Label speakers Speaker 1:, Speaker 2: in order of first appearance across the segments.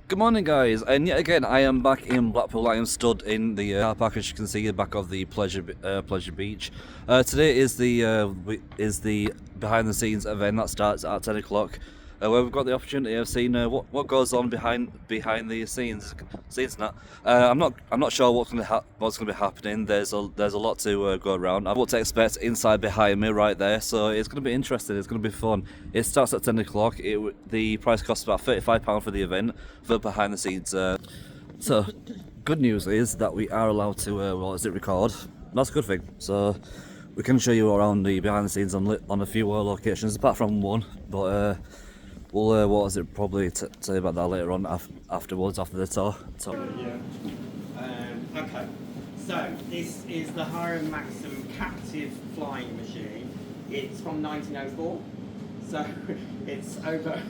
Speaker 1: Good morning, guys, and yet again I am back in Blackpool. I am stood in the car park, as you can see, back of the Pleasure Beach. Today is the behind the scenes event that starts at 10 o'clock, where we've got the opportunity of seeing what goes on behind the scenes. Now, I'm not sure what's going to be happening. There's a lot to go around. I've what to expect inside behind me right there, so it's going to be interesting. It's going to be fun. It starts at 10 o'clock. The price costs about £35 for the event for behind the scenes. So, good news is that we are allowed to record. That's a good thing. So we can show you around the behind the scenes on a few locations, apart from one. But we'll probably tell you about that later on afterwards after the tour.
Speaker 2: Yeah. Okay. So this is the Hiram Maxim captive flying machine. It's from 1904, so it's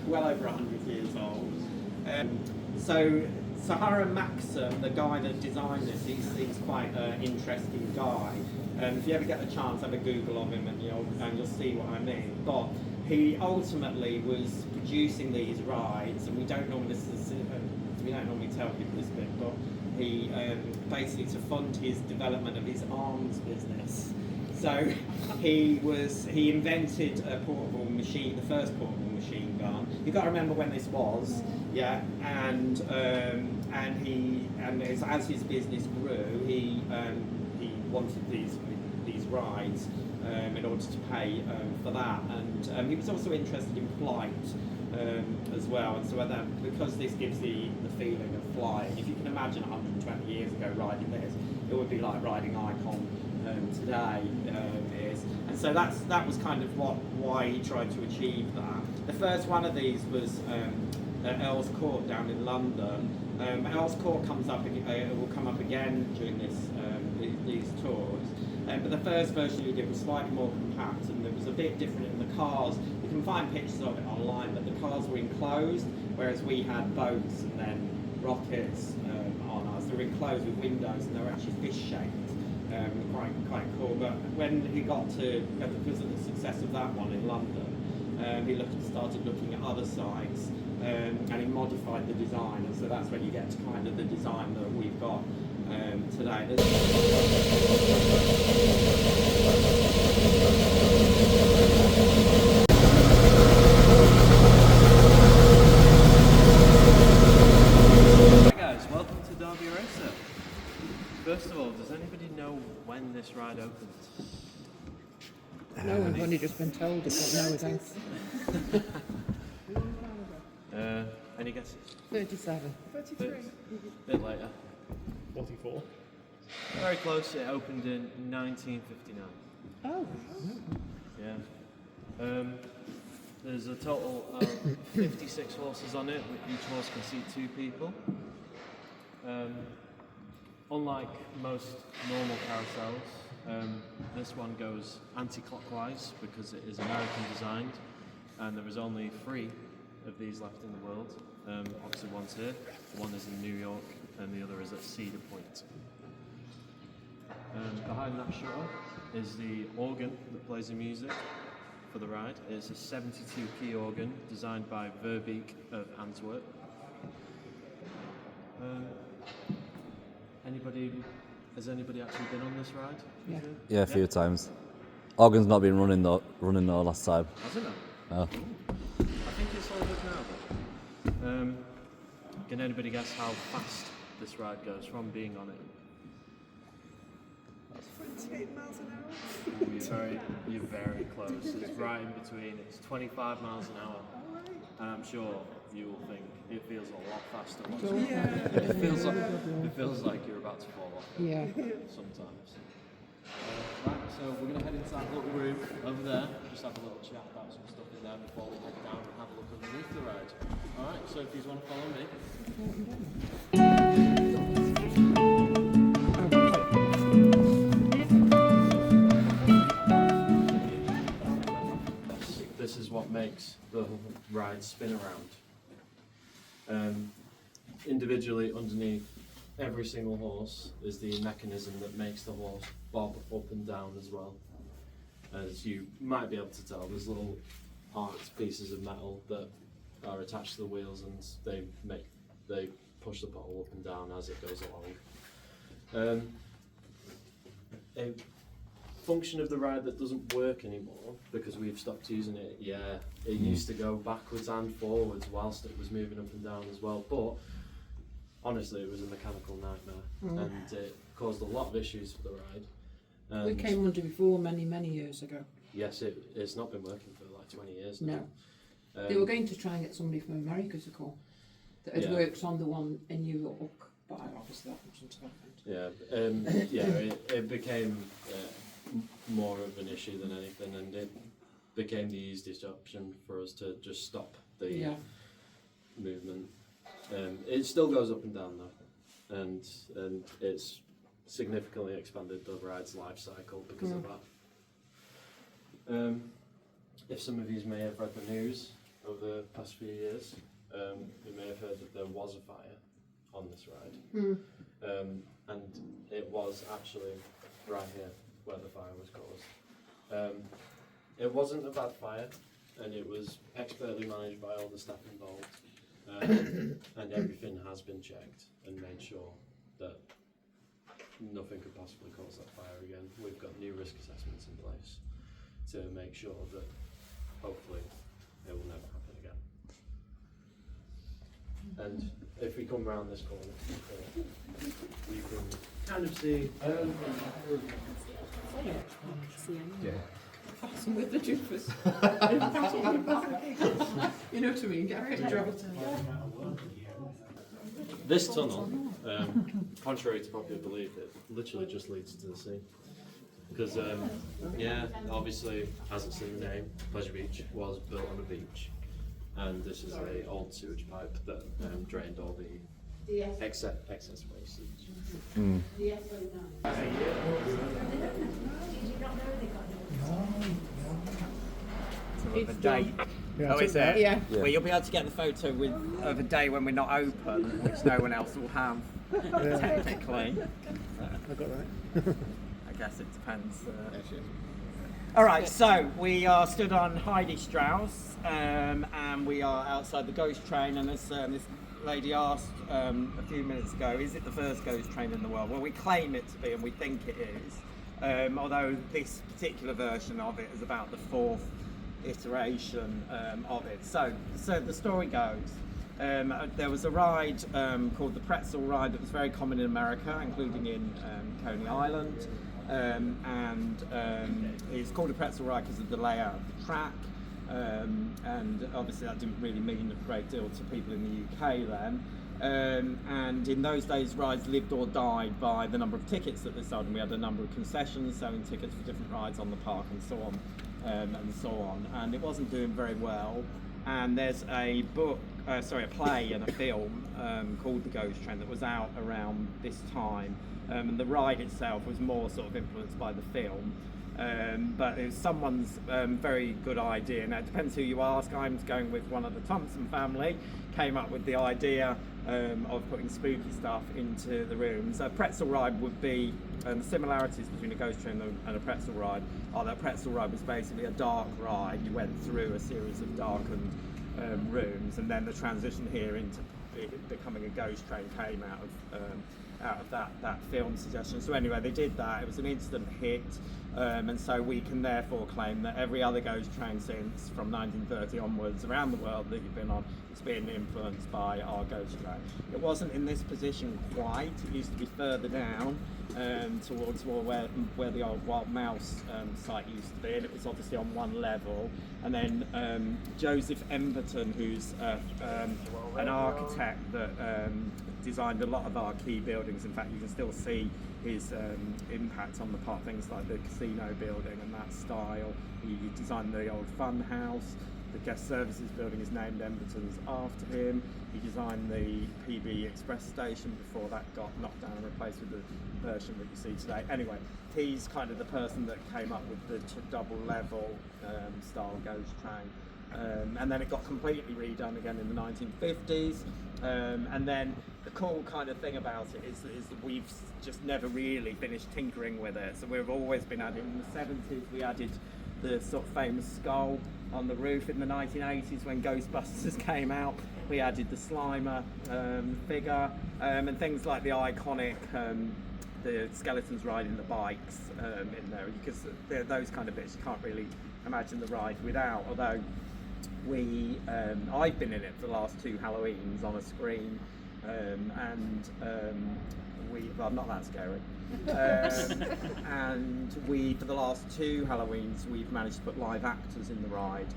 Speaker 2: well over 100 years old. So Hiram Maxim, the guy that designed this, he's quite an interesting guy. If you ever get the chance, have a Google of him and you'll see what I mean. But he ultimately was producing these rides, and we don't normally tell people this bit, but he basically, to fund his development of his arms business. So he invented a portable machine, the first portable machine gun. You've got to remember when this was, yeah. And as his business grew, he wanted these rides in order to pay for that, and he was also interested in flight as well. And so because this gives the feeling of flying, if you can imagine 120 years ago riding this, it would be like riding Icon today is. And so that was kind of why he tried to achieve that. The first one of these was at Earl's Court down in London. Earl's Court will come up again during these tours. But the first version he did was slightly more compact, and it was a bit different in the cars. You can find pictures of it online, but the cars were enclosed, whereas we had boats and then rockets on ours. They were enclosed with windows, and they were actually fish-shaped. Quite cool. But when he got to, because of the success of that one in London, he started looking at other sites, and he modified the design, and so that's when you get to kind of the design that we've got today.
Speaker 3: Hi guys, welcome to Derby Racer. First of all, does anybody know when this ride opens?
Speaker 4: No, we've only just been told it, but no, thanks.
Speaker 3: Any guesses?
Speaker 4: 37.
Speaker 3: 33. Bit later.
Speaker 5: 44.
Speaker 3: Very close. It opened in 1959.
Speaker 4: Oh.
Speaker 3: Yeah. There's a total of 56 horses on it. Each horse can seat 2 people. Unlike most normal carousels, this one goes anti-clockwise because it is American designed, and there is only 3 of these left in the world. Obviously one's here, one is in New York, and the other is at Cedar Point. Behind that shutter is the organ that plays the music for the ride. It's a 72 key organ designed by Verbeek of Antwerp. Has anybody actually been on this ride?
Speaker 4: Yeah.
Speaker 1: Yeah, a few times. Organ's not been running though last time.
Speaker 3: Hasn't it?
Speaker 1: Oh.
Speaker 3: I think it's all good now. Can anybody guess how fast this ride goes from being on it?
Speaker 5: 28 miles an hour.
Speaker 3: You're very close. It's right in between. It's 25 miles an hour, and I'm sure you will think it feels a lot faster. It feels like you're about to fall off.
Speaker 4: Yeah.
Speaker 3: Sometimes. Right, so we're going to head into that little room over there, just have a little chat about some stuff in there before we head down and have a look underneath the ride. Alright, so if you want to follow me. This is what makes the ride spin around. Individually underneath every single horse is the mechanism that makes the horse bob up and down as well. As you might be able to tell, there's little arced pieces of metal that are attached to the wheels, and they make they push the pole up and down as it goes along. A function of the ride that doesn't work anymore because we've stopped using it. Yeah, it used to go backwards and forwards whilst it was moving up and down as well, but honestly it was a mechanical nightmare and it caused a lot of issues for the ride.
Speaker 4: We came under before many years ago.
Speaker 3: Yes, it's not been working for like 20 years now.
Speaker 4: No. They were going to try and get somebody from America to come that had worked on the one in New York, but obviously that wasn't happened.
Speaker 3: It became more of an issue than anything, and it became the easiest option for us to just stop the movement. It still goes up and down though, and it's significantly expanded the ride's life cycle because of that. If some of you may have read the news over the past few years, you may have heard that there was a fire on this ride, and it was actually right here where the fire was caused. It wasn't a bad fire, and it was expertly managed by all the staff involved, and everything has been checked and made sure that nothing could possibly cause that fire again. We've got new risk assessments in place to make sure that hopefully it will never happen again. And if we come round this corner, you can kind of see.
Speaker 4: Fasten with the doofus. You know what I mean, Gary?
Speaker 3: This tunnel, contrary to popular belief, it literally just leads to the sea. Because, obviously, as it's in the name, Pleasure Beach was built on a beach. And this is an old sewage pipe that drained all the excess wastage.
Speaker 6: Of a day. Oh, is it?
Speaker 4: Yeah.
Speaker 6: Well, you'll be able to get the photo of a day when we're not open, which no one else will have, technically.
Speaker 5: I got that.
Speaker 6: I guess it depends. All right, so we are stood on Heidi Strauss, and we are outside the ghost train, and this lady asked a few minutes ago, is it the first ghost train in the world? Well, we claim it to be, and we think it is, although this particular version of it is about the fourth iteration of it. So the story goes, there was a ride called the Pretzel Ride that was very common in America, including in Coney Island, and it's called a pretzel ride because of the layout of the track, and obviously that didn't really mean a great deal to people in the UK then. And in those days, rides lived or died by the number of tickets that they sold, and we had a number of concessions selling tickets for different rides on the park and so on, and it wasn't doing very well. And there's a play and a film called The Ghost Train that was out around this time, and the ride itself was more sort of influenced by the film. But it was someone's very good idea. Now, it depends who you ask. I'm going with one of the Thompson family, came up with the idea of putting spooky stuff into the rooms. A pretzel ride would be, the similarities between a ghost train and a pretzel ride are that a pretzel ride was basically a dark ride. You went through a series of darkened rooms, and then the transition here into it becoming a ghost train came out of that film suggestion. So anyway, they did that. It was an instant hit, and so we can therefore claim that every other ghost train since from 1930 onwards around the world that you've been on has been influenced by our ghost train. It wasn't in this position quite. It used to be further down towards where the old Wild Mouse site used to be, and it was obviously on one level. And then Joseph Emberton, who's an architect that designed a lot of our key buildings. In fact, you can still see his impact on the park, things like the casino building and that style. He designed the old fun house. The guest services building is named Emberton's after him. He designed the PB Express station before that got knocked down and replaced with the version that you see today. Anyway, he's kind of the person that came up with the double level style ghost train. And then it got completely redone again in the 1950s. And then the cool kind of thing about it is that we've just never really finished tinkering with it. So we've always been adding. In the 70s, we added the sort of famous skull on the roof. In the 1980s, when Ghostbusters came out, we added the Slimer figure, and things like the iconic the skeletons riding the bikes in there, because those kind of bits you can't really imagine the ride without. Although I've been in it for the last 2 Halloweens on a screen, and well, not that scary. And for the last 2 Halloweens, we've managed to put live actors in the ride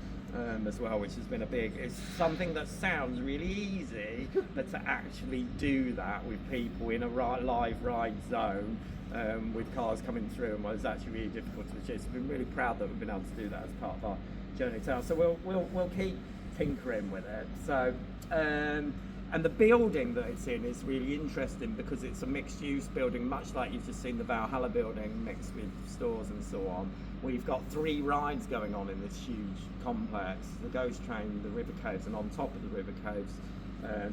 Speaker 6: as well, which has been it's something that sounds really easy, but to actually do that with people in a live ride zone with cars coming through, and it's actually really difficult to achieve. So we've been really proud that we've been able to do that as part of our journey town. So we'll keep tinkering with it. So and the building that it's in is really interesting because it's a mixed-use building, much like you've just seen the Valhalla building, mixed with stores and so on. We've got 3 rides going on in this huge complex: the Ghost Train, the River Caves, and on top of the River Caves,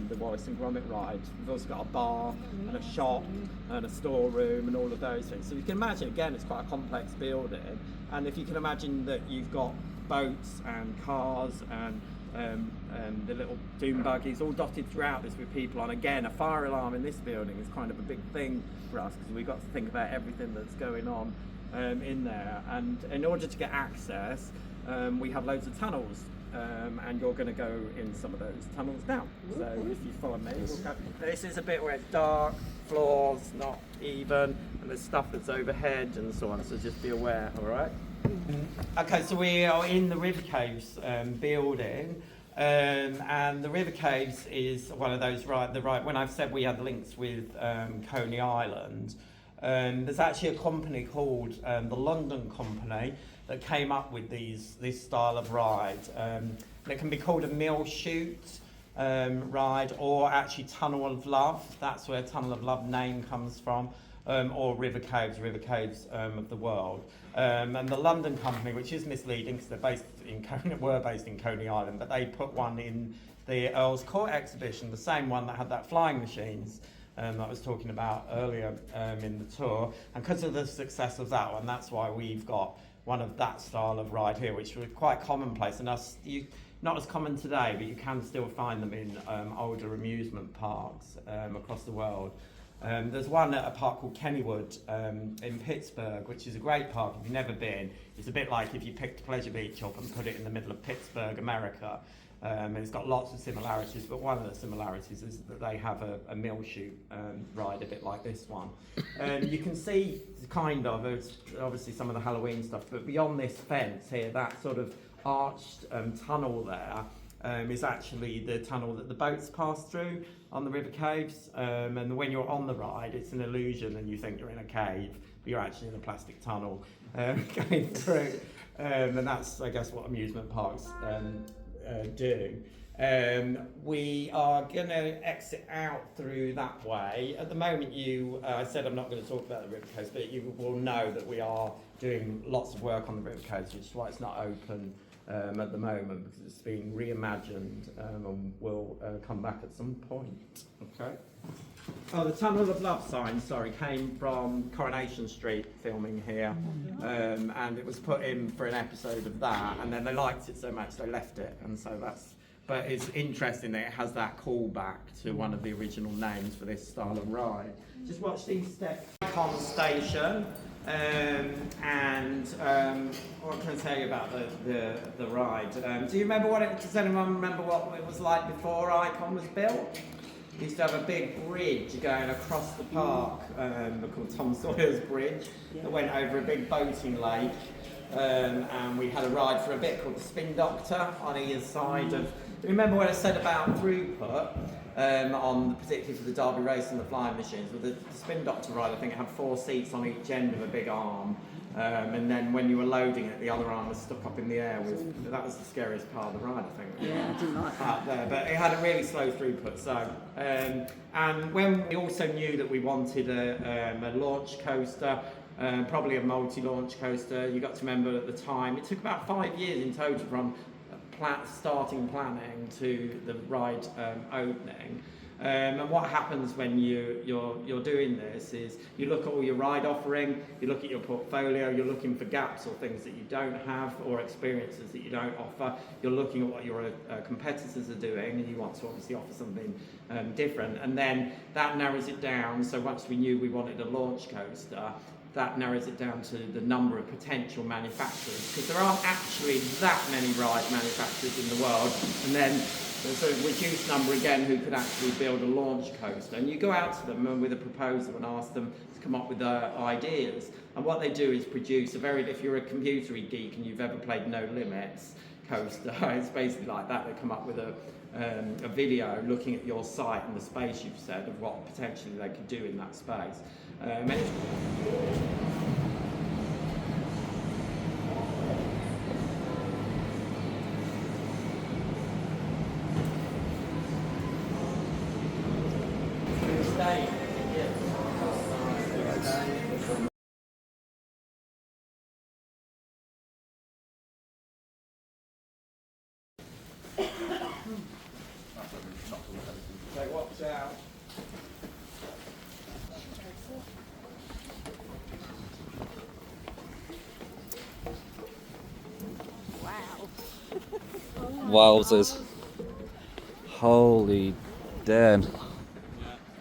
Speaker 6: the Wallace and Gromit ride. We've also got a bar and a shop and a storeroom and all of those things. So you can imagine, again, it's quite a complex building. And if you can imagine that you've got boats and cars and the little doom buggies all dotted throughout this with people on. Again, a fire alarm in this building is kind of a big thing for us because we've got to think about everything that's going on in there. And in order to get access, we have loads of tunnels, and you're going to go in some of those tunnels now. So if you follow me, we'll go. This is a bit where it's dark, floors not even, and there's stuff that's overhead and so on, so just be aware, all right? Okay, so we are in the River Caves building, and the River Caves is one of those when I've said we had links with Coney Island, there's actually a company called the London Company that came up with this style of ride. It can be called a mill chute ride, or actually Tunnel of Love. That's where Tunnel of Love name comes from. Or River Caves of the world. And the London Company, which is misleading because they're based in Coney Island, but they put one in the Earl's Court exhibition, the same one that had that flying machines that I was talking about earlier in the tour. And because of the success of that one, that's why we've got one of that style of ride here, which was quite commonplace. And not as common today, but you can still find them in older amusement parks across the world. There's one at a park called Kennywood in Pittsburgh, which is a great park. If you've never been, it's a bit like if you picked Pleasure Beach up and put it in the middle of Pittsburgh, America. And it's got lots of similarities, but one of the similarities is that they have a mill chute ride, a bit like this one. You can see it's obviously some of the Halloween stuff, but beyond this fence here, that sort of arched tunnel there, is actually the tunnel that the boats pass through on the River Caves, and when you're on the ride, it's an illusion and you think you're in a cave, but you're actually in a plastic tunnel going through, and that's, I guess, what amusement parks do. We are going to exit out through that way. At the moment, I said I'm not going to talk about the River Caves, but you will know that we are doing lots of work on the River Caves, which is why it's not open at the moment, because it's being reimagined and will come back at some point. Okay. Oh, the Tunnel of Love sign, came from Coronation Street filming here, and it was put in for an episode of that, and then they liked it so much they left it, and so that's. But it's interesting that it has that callback to one of the original names for this style of ride. Just watch these steps. Icon station. What can I tell you about the ride? Do you remember does anyone remember what it was like before Icon was built? We used to have a big bridge going across the park called Tom Sawyer's Bridge that went over a big boating lake, and we had a ride for a bit called the Spin Doctor on either side of. Do you remember what I said about throughput? Particularly for the Derby race and the flying machines, with the Spin Doctor ride, I think it had 4 seats on each end of a big arm, and then when you were loading it, the other arm was stuck up in the air. That was the scariest part of the ride, I think.
Speaker 4: Yeah, I didn't like that.
Speaker 6: Out there, but it had a really slow throughput. So, and when we also knew that we wanted a launch coaster, probably a multi-launch coaster, you got to remember at the time it took about 5 years in total from starting planning to the ride opening,
Speaker 2: And what happens when you're doing this is you look at all your ride offering, you look at your portfolio, you're looking for gaps or things that you don't have or experiences that you don't offer. You're looking at what your competitors are doing, and you want to obviously offer something different. And then that narrows it down. So once we knew we wanted a launch coaster, that narrows it down to the number of potential manufacturers, because there aren't actually that many ride manufacturers in the world. And then there's a reduced number again who could actually build a launch coaster, and you go out to them with a proposal and ask them to come up with ideas, and what they do is produce a very, if you're a computery geek and you've ever played No Limits coaster, it's basically like that. They come up with a video looking at your site and the space you've said of what potentially they could do in that space. Watch out.
Speaker 1: Wowzers. Holy damn.
Speaker 3: Yeah,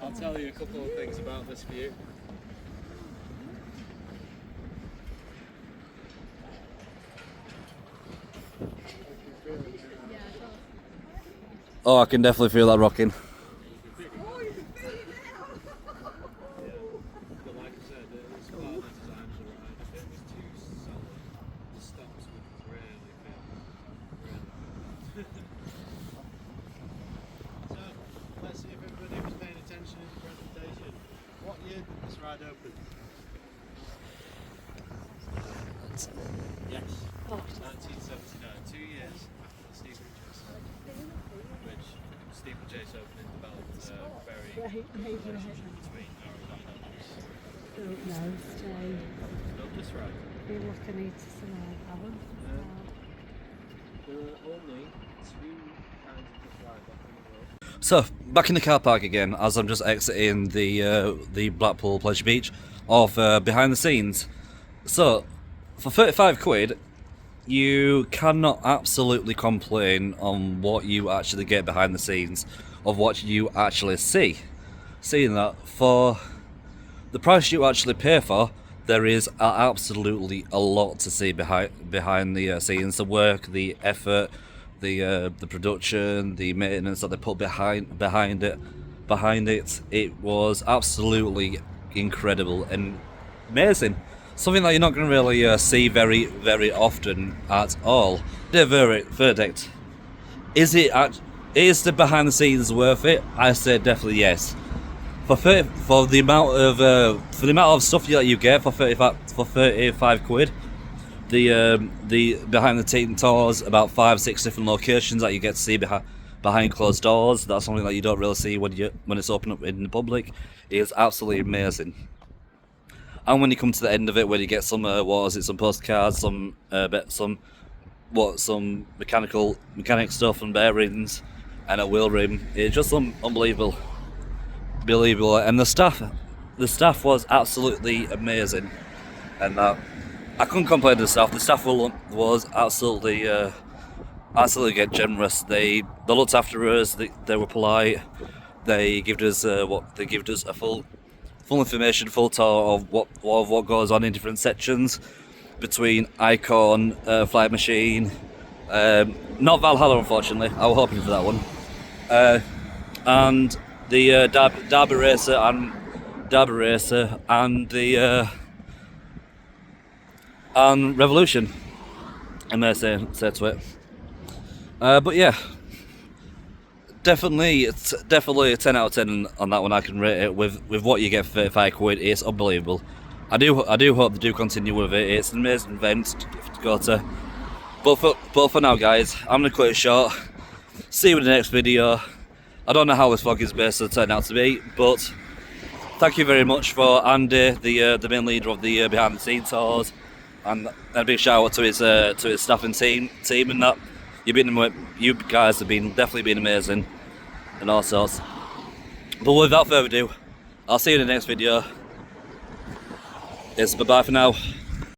Speaker 3: I'll tell you a couple of things about this view.
Speaker 1: Oh, I can definitely feel that rocking.
Speaker 3: But like I said, it's part of the design of the ride. If it was too solid, the stops would really fit. So, let's see if everybody was paying attention in the presentation. What year did this ride open? Yes. 1979, 2 years after the steeplechase, which steeplechase opening developed a very good relationship between our developers.
Speaker 7: Don't know, stay.
Speaker 3: Not this ride.
Speaker 7: We're looking into some other.
Speaker 3: There are only 2 kinds of this ride left in the world.
Speaker 1: So, back in the car park again, as I'm just exiting the Blackpool Pleasure Beach of behind the scenes. So, for 35 quid, you cannot absolutely complain on what you actually get behind the scenes of what you actually see. Seeing that, for the price you actually pay for, there is absolutely a lot to see behind the scenes. The work, the effort, the production, the maintenance that they put behind it. It was absolutely incredible and amazing. Something that you're not going to really see very, very often at all. The verdict: is the behind the scenes worth it? I say definitely yes. For the amount of stuff that you get for 35 quid, the behind the scenes tours, about 5-6 different locations that you get to see behind closed doors. That's something that you don't really see when it's open up in the public. It is absolutely amazing. And when you come to the end of it, where you get some some postcards, some mechanic stuff and bearings, and a wheel rim, it's just unbelievable. And the staff was absolutely amazing, and I couldn't complain to the staff. The staff was absolutely get generous. They looked after us. They were polite. They gave us a full information, full tour of what goes on in different sections between Icon, Flight Machine, not Valhalla, unfortunately. I was hoping for that one, and the Derby Racer and the and Revolution, I may say to it. But yeah, it's definitely a 10 out of 10 on that one. I can rate it with what you get for 35 quid. It's unbelievable. I do hope they do continue with it. It's an amazing event to go to. But for now, guys, I'm gonna cut it short. See you in the next video. I don't know how this vlog is based to turn out to be, but thank you very much for Andy, the main leader of the behind the scenes tours, and a big shout out to his staff and team and that. You guys have definitely been amazing and all sorts. But without further ado, I'll see you in the next video. It's bye bye for now.